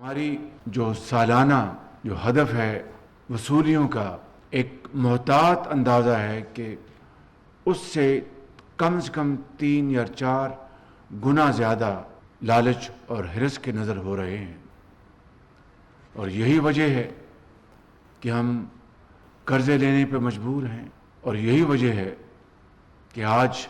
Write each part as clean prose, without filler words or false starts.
ہماری جو سالانہ جو ہدف ہے وصولیوں کا ایک محتاط اندازہ ہے کہ اس سے کم 3 یا 4 گنا زیادہ لالچ اور ہرس کے نظر ہو رہے ہیں، اور یہی وجہ ہے کہ ہم قرضے لینے پہ مجبور ہیں، اور یہی وجہ ہے کہ آج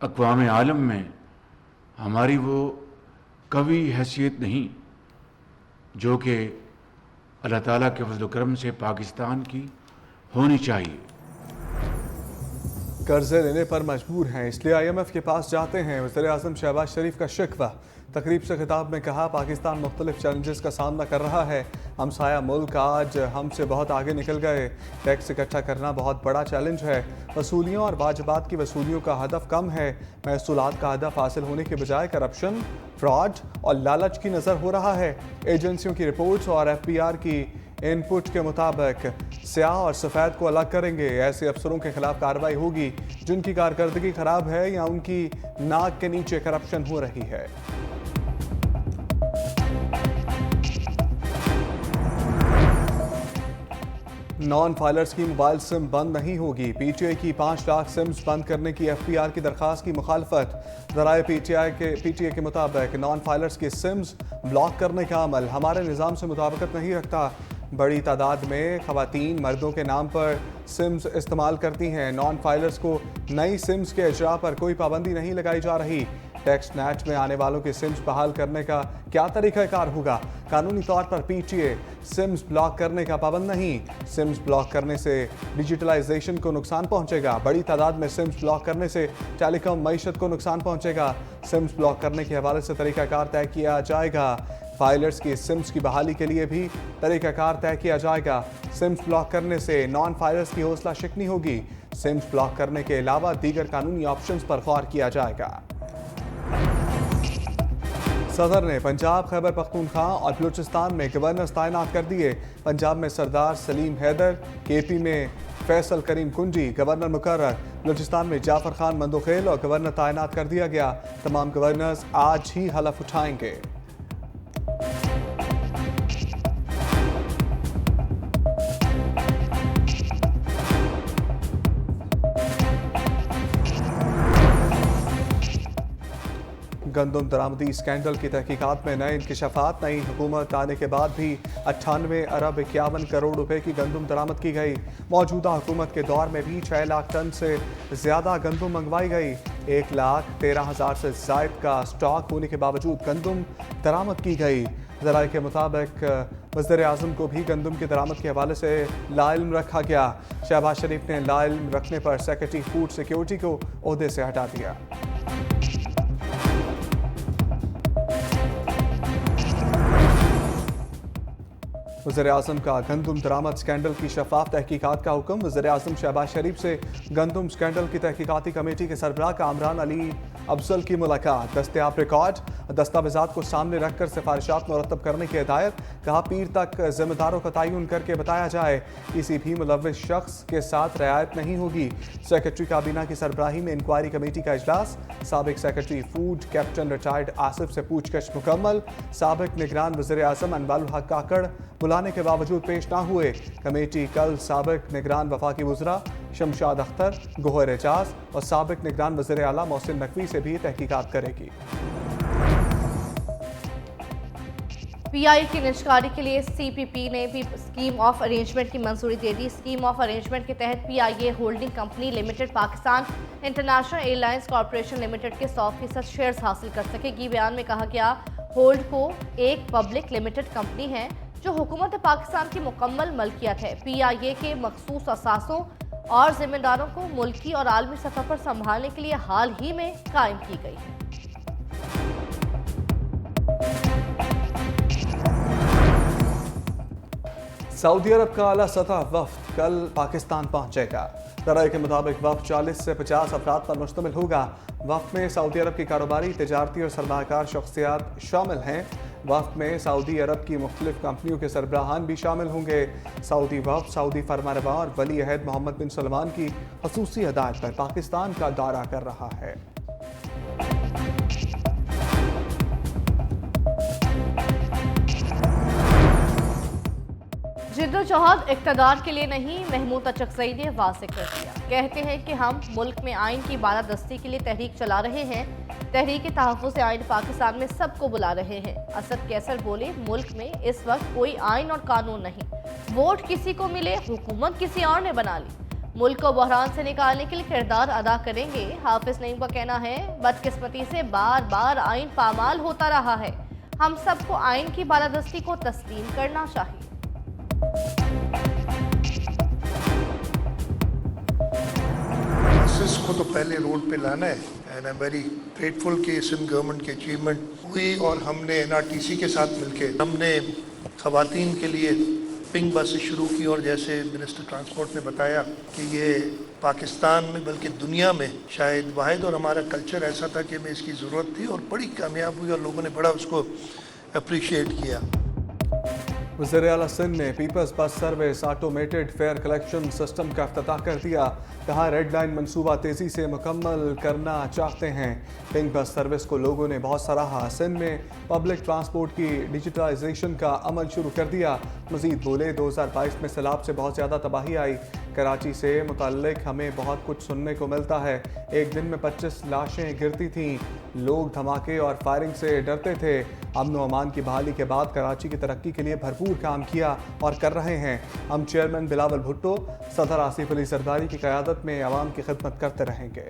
اقوام عالم میں ہماری وہ قوی حیثیت نہیں جو کہ اللہ تعالیٰ کے فضل و کرم سے پاکستان کی ہونی چاہیے۔ قرضے لینے پر مجبور ہیں اس لیے IMF کے پاس جاتے ہیں، وزیر اعظم شہباز شریف کا شکوہ۔ تقریب سے خطاب میں کہا پاکستان مختلف چیلنجز کا سامنا کر رہا ہے، ہمسایہ ملک آج ہم سے بہت آگے نکل گئے، ٹیکس اکٹھا کرنا بہت بڑا چیلنج ہے، وصولیوں اور واجبات کی وصولیوں کا ہدف کم ہے، محصولات کا ہدف حاصل ہونے کے بجائے کرپشن، فراڈ اور لالچ کی نظر ہو رہا ہے۔ ایجنسیوں کی رپورٹس اور FBR کی ان پٹ کے مطابق سیاہ اور سفید کو الگ کریں گے، ایسے افسروں کے خلاف کارروائی ہوگی جن کی کارکردگی خراب ہے یا ان کی ناک کے نیچے کرپشن ہو رہی ہے۔ نان فائلرز کی موبائل سم بند نہیں ہوگی، PTI کی 5 لاکھ سمز بند کرنے کی FBR کی درخواست کی مخالفت۔ ذرائع PTI کے مطابق نان فائلرز کی سمز بلاک کرنے کا عمل ہمارے نظام سے مطابقت نہیں رکھتا۔ بڑی تعداد میں خواتین مردوں کے نام پر سمز استعمال کرتی ہیں، نان فائلرز کو نئی سمز کے اجراء پر کوئی پابندی نہیں لگائی جا رہی۔ ٹیکس نیٹ میں آنے والوں کی سمز بحال کرنے کا کیا طریقہ کار ہوگا؟ قانونی طور پر PTI سمز بلاک کرنے کا پابند نہیں، سمز بلاک کرنے سے ڈیجیٹلائزیشن کو نقصان پہنچے گا، بڑی تعداد میں سمز بلاک کرنے سے ٹیلی کام معیشت کو نقصان پہنچے گا، سمز بلاک کرنے کے حوالے سے طریقہ کار طے کیا جائے گا، فائلرز کی سمز کی بحالی کے لیے بھی طریقہ کار طے کیا جائے گا، سمز بلاک کرنے سے نان فائلرز کی حوصلہ شکنی ہوگی، سمز بلاک کرنے کے علاوہ دیگر قانونی آپشنز پر غور کیا جائے گا۔ صدر نے پنجاب، خیبر پختونخوا اور بلوچستان میں گورنرز تعینات کر دیے، پنجاب میں سردار سلیم حیدر، KP میں فیصل کریم کنجی گورنر مقرر، بلوچستان میں جعفر خان مندوخیل اور گورنر تعینات کر دیا گیا، تمام گورنرز آج ہی حلف اٹھائیں گے۔ گندم درآمدی اسکینڈل کی تحقیقات میں نئے انکشافات، نئی حکومت آنے کے بعد بھی 98 ارب 51 کروڑ روپے کی گندم درآمد کی گئی، موجودہ حکومت کے دور میں بھی 6 لاکھ ٹن سے زیادہ گندم منگوائی گئی، 1,13,000 سے زائد کا سٹاک ہونے کے باوجود گندم درآمد کی گئی۔ ذرائع کے مطابق وزیر اعظم کو بھی گندم کی درآمد کے حوالے سے لاعلم رکھا گیا، شہباز شریف نے لاعلم رکھنے پر سیکرٹری فوڈ سیکیورٹی کو عہدے سے ہٹا دیا۔ وزیر اعظم کا گندم درآمد اسکینڈل کی شفاف تحقیقات کا حکم، وزیر اعظم شہباز شریف سے گندم اسکینڈل کی تحقیقاتی کمیٹی کے سربراہ کامران علی افضل کی ملاقات، دستیاب ریکارڈ دستاویزات کو سامنے رکھ کر سفارشات مرتب کرنے کی ہدایت، کہا پیر تک ذمہ داروں کا تعین کر کے بتایا جائے، کسی بھی ملوث شخص کے ساتھ رعایت نہیں ہوگی۔ سیکرٹری کابینہ کی سربراہی میں انکوائری کمیٹی کا اجلاس، سابق secretary food captain retired Asif سے پوچھ گچھ مکمل، سابق نگران وزیر اعظم انوار الحق کاکڑ بلانے کے باوجود پیش نہ ہوئے، کمیٹی کل سابق نگران وفاقی وزراء شمشاد اختر، گوہر اعجاز اور سابق نگران وزیر اعلیٰ محسن نقوی سے بھی تحقیقات کرے گی۔ PI کی نجکاری کے لیے CPP نے بھی اسکیم آف ارینجمنٹ کی منظوری دے دی۔ اسکیم آف ارینجمنٹ کے تحت PIA holding company limited Pakistan international air lines corporation limited کے 100% شیئرز حاصل کر سکے گی۔ بیان میں کہا گیا ہولڈ کو ایک پبلک لمیٹڈ کمپنی ہے جو حکومت پاکستان کی مکمل ملکیت ہے۔ PIA کے مخصوص اثاثوں اور ذمہ داروں کو ملکی اور عالمی سطح پر سنبھالنے کے لیے حال ہی میں قائم کی گئی ہے۔ سعودی عرب کا اعلیٰ سطح وفد کل پاکستان پہنچے گا۔ ذرائع کے مطابق وفد 40 سے 50 افراد پر مشتمل ہوگا۔ وفد میں سعودی عرب کی کاروباری، تجارتی اور سرمایہ کار شخصیات شامل ہیں۔ وفد میں سعودی عرب کی مختلف کمپنیوں کے سربراہان بھی شامل ہوں گے۔ سعودی وفد سعودی فرمانروا اور ولی عہد محمد بن سلمان کی خصوصی ہدایت پر پاکستان کا دورہ کر رہا ہے۔ जद्दोजहद इक़्तिदार के लिए नहीं, महमूद अचकज़ई ने वाज़ेह कर दिया। कहते हैं कि हम मुल्क में आइन की बालादस्ती के लिए तहरीक चला रहे हैं। तहरीक तहफ़्फ़ुज़ आइन पाकिस्तान में सबको बुला रहे हैं। असद कैसर बोले, मुल्क में इस वक्त कोई आइन और कानून नहीं। वोट किसी को मिले, हुकूमत किसी और ने बना ली। मुल्क को बहरान से निकालने के लिए किरदार अदा करेंगे। हाफिज नईम का कहना है, बदकिस्मती से बार बार आइन पामाल होता रहा है। हम सबको आइन की बालादस्ती को तस्लीम करना चाहिए। बसेस को तो पहले रोड पे लाना है and I am very grateful कि सिंध गवर्नमेंट की अचीवमेंट हुई और हमने एनआरटीसी के साथ मिलके हमने खवातीन के लिए पिंक बसेस शुरू की और जैसे मिनिस्टर ट्रांसपोर्ट ने बताया कि ये पाकिस्तान में बल्कि दुनिया में शायद वाहिद और हमारा कल्चर ऐसा था कि हमें इसकी ज़रूरत थी और बड़ी कामयाब हुई और लोगों ने बड़ा उसको अप्रिशिएट किया। वज़ीर-ए-आला सिंध ने peoples bus service automated fare collection system का इफ्तिताह कर दिया। कहा, रेड लाइन मंसूबा तेज़ी से मुकम्मल करना चाहते हैं। पिंक बस सर्विस को लोगों ने बहुत सराहा। सिंध में पब्लिक ट्रांसपोर्ट की डिजिटलाइजेशन का अमल शुरू कर दिया। मज़ीद बोले, 2022 में सैलाब से बहुत ज़्यादा तबाही आई। कराची से मुताल्लिक हमें बहुत कुछ सुनने को मिलता है। एक दिन में 25 लाशें गिरती थीं। लोग धमाके और फायरिंग से डरते थे। अमन व अमान की बहाली के बाद कराची की तरक्की के लिए भरपूर काम किया और कर रहे हैं। हम चेयरमैन बिलावल भुट्टो, सदर आसिफ अली सरदारी की क़यादत में आवाम की खिदमत करते रहेंगे।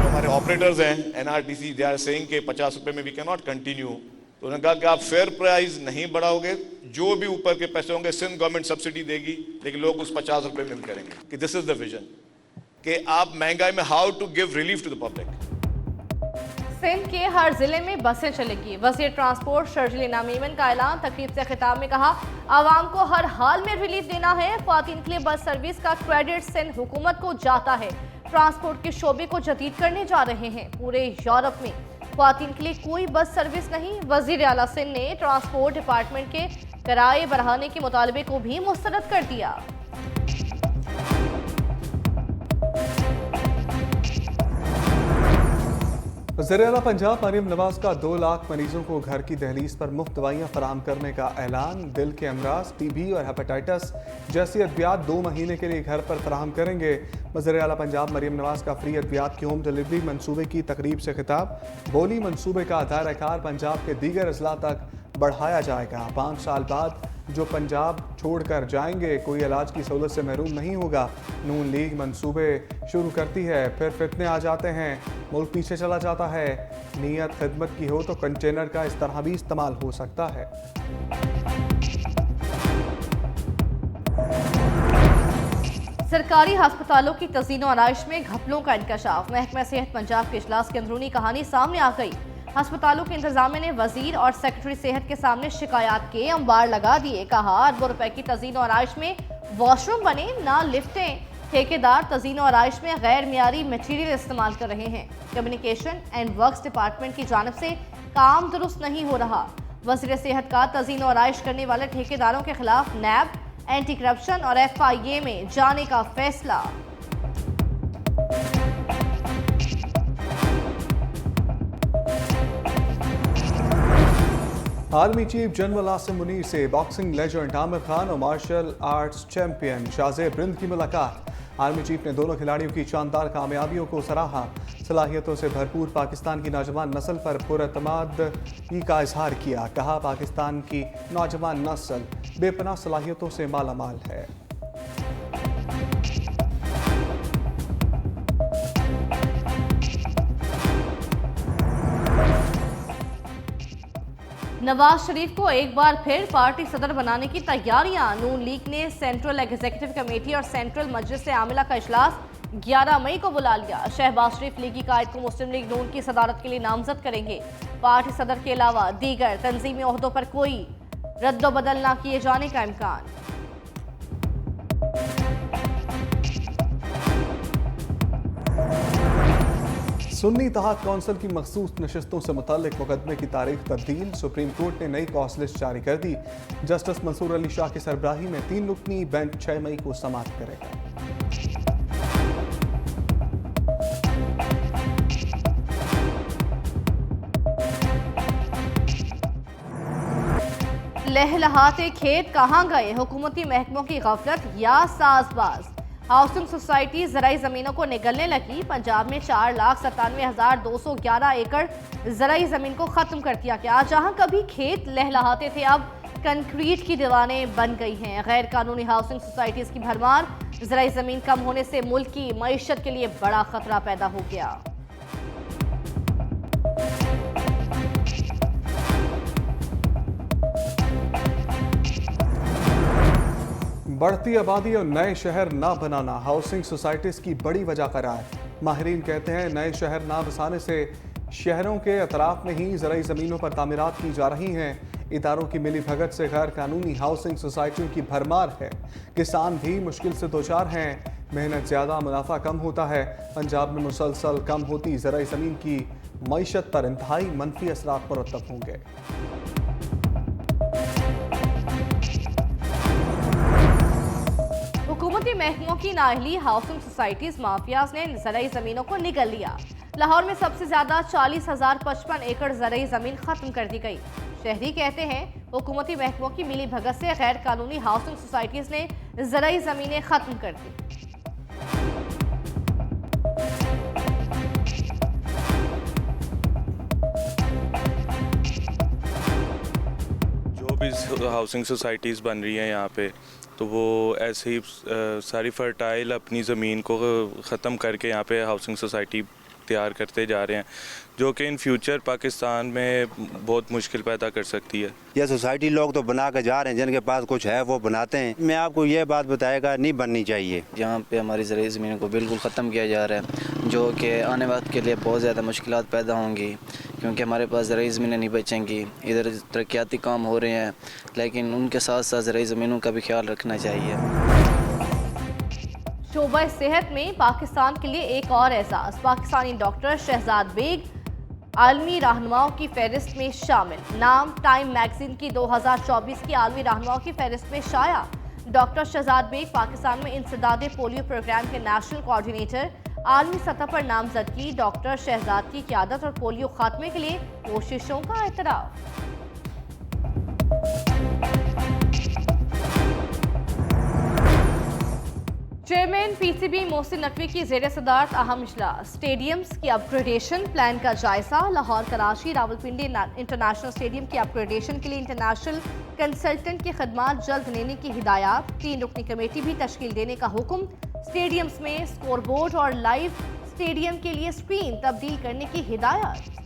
हमारे ऑपरेटर्स हैं एनआरटीसी, दे आर सेइंग कि 50 रुपये में वी कैन नॉट कंटिन्यू। तो उन्होंने कहा कि आप फेयर प्राइस नहीं बढ़ाओगे, जो भी ऊपर के पैसे होंगे सिंध गवर्नमेंट सब्सिडी देगी, लेकिन लोग उस 50 रुपये में करेंगे। कि दिस इज द विजन कि आप महंगाई में how to give relief to the public. Sindh के हर जिले में बसें चलेंगी। वज़ीर ट्रांसपोर्ट शर्जील नामीमन का ऐलान। तकरीब से खिताब में कहा, आवाम को हर हाल में रिलीफ देना है। ख्वातीन के लिए बस सर्विस का क्रेडिट सिंध हुकूमत को जाता है। ट्रांसपोर्ट के शोबे को जदीद करने जा रहे हैं। पूरे यूरोप में ख्वातीन के लिए कोई बस सर्विस नहीं। वज़ीर-ए-आला सिंध ने ट्रांसपोर्ट डिपार्टमेंट के किराए बढ़ाने के मुतालबे को भी मुस्तरद कर दिया। वज़ीर-ए-आला पंजाब मरियम नवाज का 2 लाख मरीजों को घर की दहलीज पर मुफ्त दवाइयाँ फराहम करने का ऐलान। दिल के अमराज, टीबी और हेपेटाइटिस जैसी अद्वियात 2 महीने के लिए घर पर फराहम करेंगे। वज़ीर-ए-आला पंजाब मरियम नवाज का फ्री अद्वियात की होम डिलीवरी मंसूबे की तकरीब से खिताब। बोली, मंसूबे का दायरा-कार पंजाब के दीगर अजला तक बढ़ाया जाएगा। 5 साल बाद जो पंजाब छोड़कर जाएंगे कोई इलाज की सहूलत से महरूम नहीं होगा। नून लीग मंसूबे शुरू करती है, फिर फितने आ जाते हैं, मुल्क पीछे चला जाता है। नीयत खिदमत की हो तो कंटेनर का इस तरह भी इस्तेमाल हो सकता है। सरकारी अस्पतालों की तज़ीन और आराइश में घपलों का इंकशाफ। महकमा सेहत पंजाब के इजलास की अंदरूनी कहानी सामने आ गई। अस्पतालों के इंतजामिया ने वजीर और सेक्रेटरी सेहत के सामने शिकायत के अंबार लगा दिए। कहा, अरबों रुपए की तज़ीन और आराइश में वॉशरूम बने ना लिफ्टें। ठेकेदार तज़ीन और आराइश में गैर मियारी मटीरियल इस्तेमाल कर रहे हैं। कम्युनिकेशन एंड वर्क्स डिपार्टमेंट की जानिब से काम दुरुस्त नहीं हो रहा। वज़ीर सेहत का तज़ीन और आराइश करने वाले ठेकेदारों के खिलाफ नैब, एंटी करप्शन और FIA में जाने का फैसला। Army chief general Asim Munir से बॉक्सिंग लेजेंड आमिर खान और martial arts champion Shahzeb Rind की मुलाकात। आर्मी चीफ ने दोनों खिलाड़ियों की शानदार कामयाबियों को सराहा। सलाहियतों से भरपूर पाकिस्तान की नौजवान नस्ल पर पुरअतमादगी का इजहार किया। कहा, पाकिस्तान की नौजवान नस्ल बेपनाह सलाहियतों से मालामाल है। नवाज शरीफ को एक बार फिर पार्टी सदर बनाने की तैयारियां। नून लीग ने सेंट्रल एग्जीक्यूटिव कमेटी और सेंट्रल मजलिस आमिला का इजलास 11 मई को बुला लिया। शहबाज शरीफ लीगी कायद को मुस्लिम लीग नून की सदारत के लिए नामजद करेंगे। पार्टी सदर के अलावा दीगर तंजीमी ओहदों पर कोई रद्दोबदल न किए जाने का इम्कान। सुन्नी इत्तेहाद कौंसिल की मखसूस नशस्तों से मुताल्लिक मुकदमे की तारीख तब्दील। सुप्रीम कोर्ट ने नई कॉस लिस्ट जारी कर दी। जस्टिस मंसूर अली शाह की सरबराही में 3 रुकनी बेंच 6 मई को समाप्त करेगा। लहलहाते खेत कहां गए, हुकूमती महकमों की गफलत या साजबाज। हाउसिंग सोसाइटी ज़राई ज़मीनों को निगलने लगी। पंजाब में 4,97,211 एकड़ ज़राई ज़मीन को ख़त्म कर दिया गया। जहां कभी खेत लहलहाते थे, अब कंक्रीट की दीवारें बन गई हैं। गैर कानूनी हाउसिंग सोसाइटीज़ की भरमार, ज़राई ज़मीन कम होने से मुल्क की मईशत के लिए बड़ा खतरा पैदा हो गया। बढ़ती आबादी और नए शहर ना बनाना हाउसिंग सोसाइटीज़ की बड़ी वजह करार। माहिरीन कहते हैं नए शहर ना बसाने से शहरों के अतराफ में ही ज़राई ज़मीनों पर तामीरात की जा रही हैं। इदारों की मिली भगत से गैर कानूनी हाउसिंग सोसाइटियों की भरमार है। किसान भी मुश्किल से दो चार हैं। मेहनत ज़्यादा, मुनाफा कम होता है। पंजाब में मुसलसल कम होती ज़राई ज़मीन की मईशत पर इंतहाई मनफी असरात मुरतब होंगे। हुकूमती महकमों की नाअहली, हाउसिंग सोसाइटीज माफियाज ने ज़राई ज़मीनों को निगल लिया। लाहौर में सबसे ज़्यादा 40,055 एकड़ ज़राई ज़मीन ख़त्म कर दी गई। शहरी कहते हैं हुकूमती महकमों की मिली भगत से गैर कानूनी हाउसिंग सोसाइटीज़ ने ज़राई ज़मीनें ख़त्म कर दी। जो भी हाउसिंग सोसाइटीज़ बन रही हैं यहाँ पे, तो वो ऐसे ही सारी फर्टाइल अपनी ज़मीन को ख़त्म करके यहाँ पे हाउसिंग सोसाइटी तैयार करते जा रहे हैं, जो कि इन फ्यूचर पाकिस्तान में बहुत मुश्किल पैदा कर सकती है। ये सोसाइटी लोग तो बना के जा रहे हैं, जिनके पास कुछ है वो बनाते हैं। मैं आपको ये बात बताएगा, नहीं बननी चाहिए। यहाँ पे हमारी ज़राई ज़मीनों को बिल्कुल ख़त्म किया जा रहा है, जो कि आने वक्त के लिए बहुत ज़्यादा मुश्किलात पैदा होंगी, क्योंकि हमारे पास ज़राई ज़मीनें नहीं बचेंगी। इधर तरक्याती काम हो रहे हैं, लेकिन उनके साथ साथ ज़राई ज़मीनों का भी ख्याल रखना चाहिए। शोबा सेहत में पाकिस्तान के लिए एक और एजाज़। पाकिस्तानी डॉक्टर शहजाद बेग आलमी रहनुमाओं की फहरिस्त में शामिल। नाम टाइम मैगजीन की 2024 की आलमी रहनुमाओं की फहरिस्त में शाया। डॉक्टर शहजाद बेग पाकिस्तान में इंसदादे पोलियो प्रोग्राम के नेशनल कोऑर्डिनेटर। आलमी सतह पर नामजदगी, डॉक्टर शहजाद की क़यादत और पोलियो खात्मे के लिए कोशिशों का एतराफ़। चेयरमैन पीसीबी मोहसिन नकवी की ज़ेर सदारत अहम इजलास। स्टेडियम्स की अपग्रेडेशन प्लान का जायजा। लाहौर, कराची, रावलपिंडी इंटरनेशनल स्टेडियम की अपग्रेडेशन के लिए इंटरनेशनल कंसल्टेंट की खदमात जल्द लेने की हिदायत। 3 रुकनी कमेटी भी तश्कील देने का हुक्म। स्टेडियम्स में स्कोर बोर्ड और लाइव स्टेडियम के लिए स्क्रीन तब्दील करने की हिदायत।